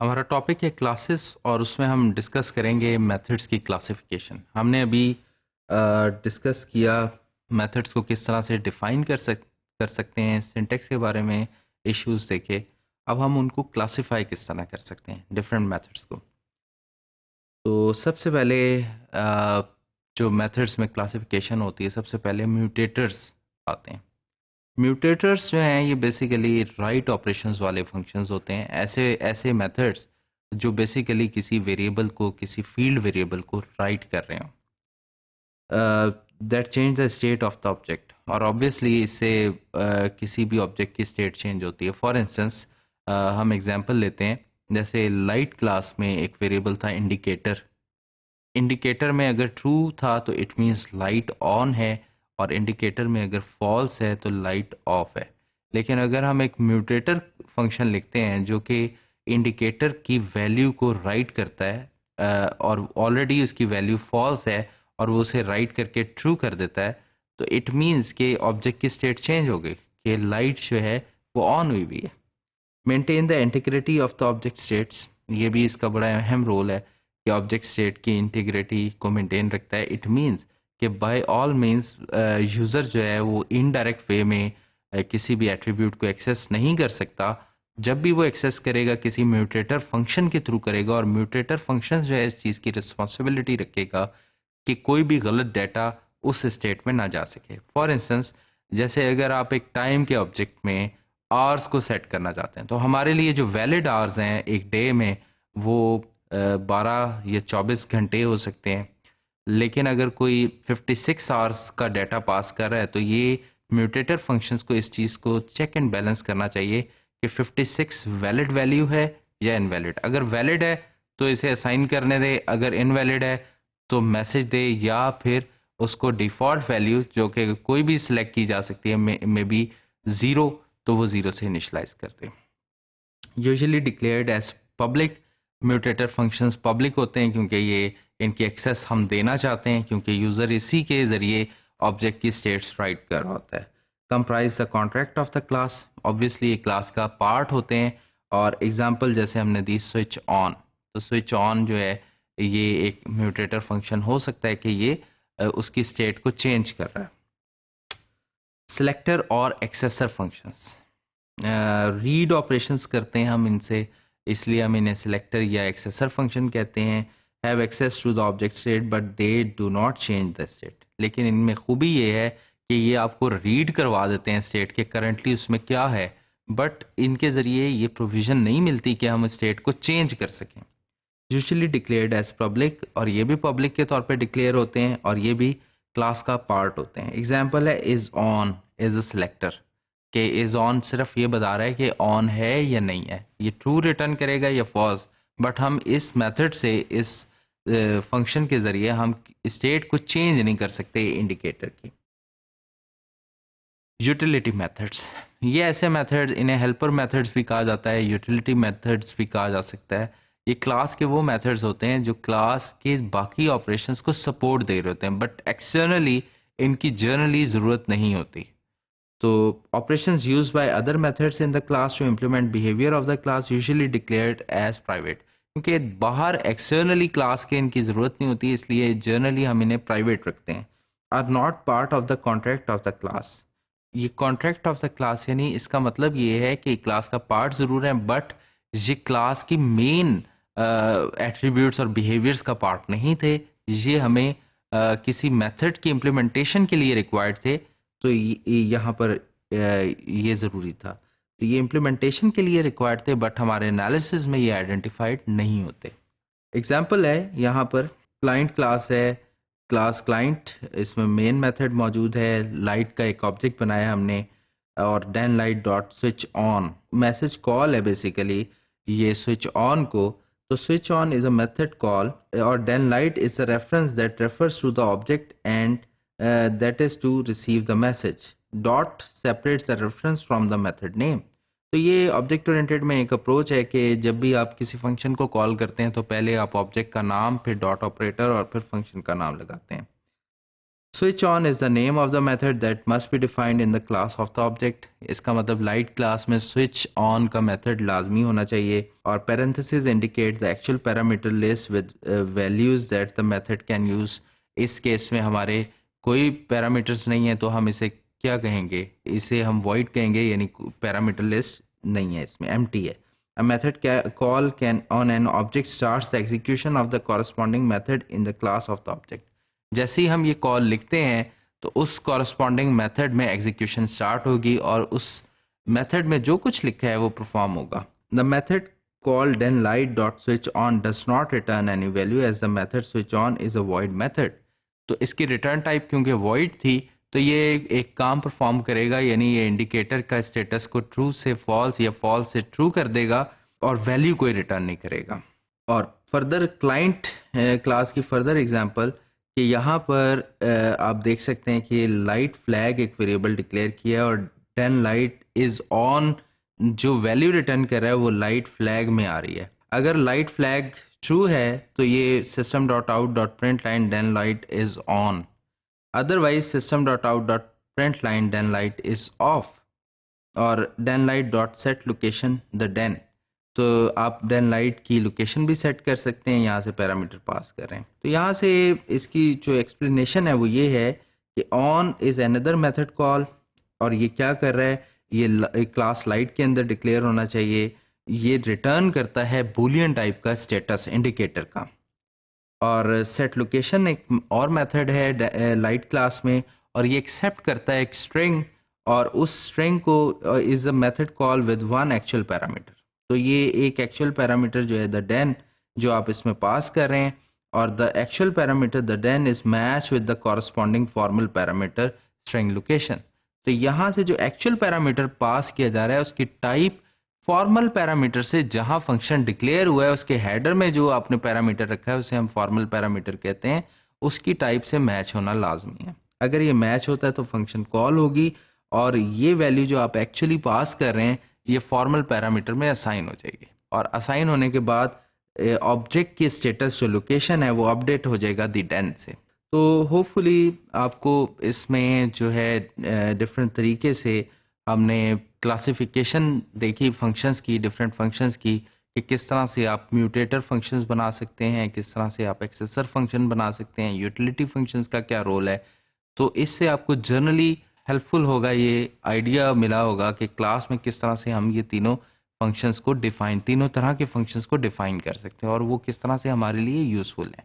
हमारा टॉपिक है क्लासेस और उसमें हम डिस्कस करेंगे मेथड्स की क्लासिफिकेशन। हमने अभी डिस्कस किया मेथड्स को किस तरह से डिफाइन कर सकते हैं, सिंटेक्स के बारे में इश्यूज देखे। अब हम उनको क्लासिफाई किस तरह कर सकते हैं डिफरेंट मेथड्स को। तो सबसे पहले जो मेथड्स में क्लासिफिकेशन होती है, सबसे पहले म्यूटेटर्स आते हैं। म्यूटेटर्स जो हैं ये बेसिकली राइट ऑपरेशंस वाले फंक्शंस होते हैं। ऐसे ऐसे मेथड्स जो बेसिकली किसी वेरिएबल को, किसी फील्ड वेरिएबल को राइट कर रहे हो, that change the state of the object. और ऑब्वियसली इससे किसी भी ऑब्जेक्ट की स्टेट चेंज होती है। फॉर इंस्टेंस हम एग्जांपल लेते हैं, जैसे लाइट क्लास में एक वेरिएबल था इंडिकेटर। इंडिकेटर में अगर ट्रू था तो इट मींस लाइट ऑन है, और इंडिकेटर में अगर फॉल्स है तो लाइट ऑफ है। लेकिन अगर हम एक म्यूटेटर फंक्शन लिखते हैं जो कि इंडिकेटर की वैल्यू को राइट करता है, और ऑलरेडी उसकी वैल्यू फॉल्स है और वो उसे राइट करके ट्रू कर देता है, तो इट मींस कि ऑब्जेक्ट की स्टेट चेंज हो गई, कि लाइट जो है वो ऑन हुई हुई है। Maintain the integrity of the object states, ये भी इसका बड़ा अहम रोल है कि ऑब्जेक्ट स्टेट की इंटीग्रिटी को मेंटेन रखता है। इट मींस कि बाय ऑल मींस यूजर जो है वो इनडायरेक्ट वे में किसी भी एट्रीब्यूट को एक्सेस नहीं कर सकता। जब भी वो एक्सेस करेगा किसी म्यूटेटर फंक्शन के थ्रू करेगा, और म्यूटेटर फंक्शन जो है इस चीज़ की रिस्पॉन्सिबिलिटी रखेगा कि कोई भी गलत डाटा उस स्टेट में ना जा सके। फॉर इंस्टेंस, जैसे अगर आप एक टाइम के ऑब्जेक्ट में आवर्स को सेट करना चाहते हैं, तो हमारे लिए जो वैलिड आवर्स हैं एक डे में वो 12 या 24 घंटे हो सकते हैं। लेकिन अगर कोई 56 आवर्स का डाटा पास कर रहा है, तो ये म्यूटेटर फंक्शंस को इस चीज़ को चेक एंड बैलेंस करना चाहिए कि 56 वैलिड वैल्यू है या इनवैलिड। अगर वैलिड है तो इसे असाइन करने दे, अगर इनवैलिड है तो मैसेज दे, या फिर उसको डिफ़ॉल्ट वैल्यू जो कि कोई भी सिलेक्ट की जा सकती है, मे बी ज़ीरो, तो वो ज़ीरो से इनिशलाइज कर दे। Usually declared as public, mutator functions public होते हैं क्योंकि ये इनकी एक्सेस हम देना चाहते हैं, क्योंकि यूज़र इसी के ज़रिए ऑब्जेक्ट की स्टेट्स राइट कर रहा होता है। Comprise the contract of the class, obviously ये क्लास का पार्ट होते हैं। और एग्जांपल जैसे हमने दी स्विच ऑन, तो स्विच ऑन जो है ये एक म्यूटेटर फंक्शन हो सकता है कि ये उसकी स्टेट को चेंज कर रहा है। सिलेक्टर और एक्सेसर फंक्शंस, रीड ऑपरेशंस करते हैं हम इनसे, इसलिए हम इन्हें सिलेक्टर या एक्सेसर फंक्शन कहते हैं। Have access to the object state but they do not change the state, लेकिन इनमें खूबी ये है कि ये आपको रीड करवा देते हैं स्टेट के करंटली उसमें क्या है, बट इनके ज़रिए ये प्रोविज़न नहीं मिलती कि हम स्टेट को चेंज कर सकें। यूजुअली डिक्लेयर्ड एज पब्लिक, और ये भी पब्लिक के तौर पे डिक्लेयर होते हैं और ये भी क्लास का पार्ट होते हैं। एग्जांपल है is on is a selector, कि इज ऑन सिर्फ ये बता रहा है कि ऑन है या नहीं है, ये ट्रू रिटर्न करेगा या फॉल्स, बट हम इस मेथड से, इस फंक्शन के जरिए हम स्टेट को चेंज नहीं कर सकते इंडिकेटर की। यूटिलिटी मेथड्स, ये ऐसे मेथड्स, इन्हें हेल्पर मेथड्स भी कहा जाता है, यूटिलिटी मेथड्स भी कहा जा सकता है। ये क्लास के वो मेथड्स होते हैं जो क्लास के बाकी ऑपरेशंस को सपोर्ट दे रहे होते हैं, बट एक्सटर्नली इनकी जनरली ज़रूरत नहीं होती। तो operations used by other methods in the class to implement behavior of the class usually declared as private, क्योंकि बाहर एक्सटर्नली क्लास के इनकी ज़रूरत नहीं होती, इसलिए जनरली हम इन्हें प्राइवेट रखते हैं। Are not part of the contract of the class, ये कॉन्ट्रैक्ट ऑफ द क्लास यानी इसका मतलब ये है कि क्लास का पार्ट ज़रूर है, बट ये क्लास की मेन एट्रीब्यूट्स और बिहेवियर्स का पार्ट नहीं थे। ये हमें किसी मेथड की इम्प्लीमेंटेशन के लिए रिक्वायर्ड थे, तो यहाँ पर ये ज़रूरी था। तो ये इम्प्लीमेंटेशन के लिए रिक्वायर्ड थे, बट हमारे एनालिसिस में ये आइडेंटिफाइड नहीं होते। एग्जाम्पल है यहाँ पर क्लाइंट क्लास है, क्लास क्लाइंट, इसमें मेन मेथड मौजूद है, लाइट का एक ऑब्जेक्ट बनाया हमने, और then light dot switch on message call है बेसिकली ये स्विच ऑन को। तो switch on is a method call, और then light is the reference that refers to the object and that is to receive the message. Dot separates the reference from the method name. तो ये object oriented में एक approach है कि जब भी आप किसी फंक्शन को कॉल करते हैं तो पहले आप ऑब्जेक्ट का नाम, फिर डॉट ऑपरेटर और फिर फंक्शन का नाम लगाते हैं। Switch on is the name of the method that must be defined in the class of the object. इसका मतलब लाइट क्लास में स्विच ऑन का मेथड लाजमी होना चाहिए। और parenthesis indicate the actual parameter list with values that the method can use. इस case में हमारे कोई पैरामीटर्स नहीं है तो हम इसे क्या कहेंगे, इसे हम void कहेंगे, यानी पैरामीटर लिस्ट नहीं है, इसमें empty है। A method call can on an object starts the execution of the corresponding method in the class of the object। जैसे ही हम ये कॉल लिखते हैं तो उस corresponding method में एग्जीक्यूशन स्टार्ट होगी और उस मेथड में जो कुछ लिखा है वो परफॉर्म होगा। The method called then light.switchOn does not return any value as the method switchOn is a void method। तो इसकी रिटर्न टाइप क्योंकि void थी तो ये एक काम परफॉर्म करेगा, यानी ये इंडिकेटर का स्टेटस को ट्रू से फॉल्स या फॉल्स से ट्रू कर देगा और वैल्यू कोई रिटर्न नहीं करेगा। और फर्दर क्लाइंट क्लास की फर्दर एग्जांपल कि यहाँ पर आप देख सकते हैं कि लाइट फ्लैग एक वेरिएबल डिक्लेयर किया और देन लाइट इज ऑन, जो वैल्यू रिटर्न कर रहा है वो लाइट फ्लैग में आ रही है। अगर लाइट फ्लैग ट्रू है तो ये system.out.println then light is on, otherwise system.out.println then light is off। और then light dot set location the den, तो आप then light की लोकेशन भी सेट कर सकते हैं, यहाँ से पैरामीटर पास कर रहे हैं। तो यहाँ से इसकी जो एक्सप्लेनेशन है वो ये है कि on is another method call, और ये क्या कर रहा है, ये क्लास लाइट के अंदर डिक्लेयर होना चाहिए। ये रिटर्न करता है बूलियन टाइप का स्टेटस इंडिकेटर का। और सेट लोकेशन एक और मेथड है लाइट क्लास में, और ये एक्सेप्ट करता है एक स्ट्रिंग, और उस स्ट्रिंग को is a method call with one actual parameter. तो ये एक एक्चुअल पैरामीटर जो है द den जो आप इसमें पास कर रहे हैं, और the actual parameter the den is match with the corresponding formal parameter string location. तो यहाँ से जो एक्चुअल पैरामीटर पास किया जा रहा है उसकी टाइप फॉर्मल पैरामीटर से, जहां फंक्शन डिक्लेयर हुआ है उसके हेडर में जो आपने पैरामीटर रखा है उसे हम फॉर्मल पैरामीटर कहते हैं, उसकी टाइप से मैच होना लाजमी है। अगर ये मैच होता है तो फंक्शन कॉल होगी और ये वैल्यू जो आप एक्चुअली पास कर रहे हैं ये फॉर्मल पैरामीटर में असाइन हो जाएगी, और असाइन होने के बाद ऑब्जेक्ट की स्टेटस जो लोकेशन है वो अपडेट हो जाएगा दी den से। तो होपफुली आपको इसमें जो है डिफरेंट तरीके से हमने क्लासिफिकेशन देखी फंक्शंस की, डिफरेंट फंक्शंस की, कि किस तरह से आप म्यूटेटर फंक्शंस बना सकते हैं, किस तरह से आप एक्सेसर फंक्शन बना सकते हैं, यूटिलिटी फंक्शंस का क्या रोल है। तो इससे आपको जनरली हेल्पफुल होगा, ये आइडिया मिला होगा कि क्लास में किस तरह से हम ये तीनों फंक्शंस को डिफाइन, तीनों तरह के फंक्शंस को डिफाइन कर सकते हैं और वो किस तरह से हमारे लिए यूजफुल है।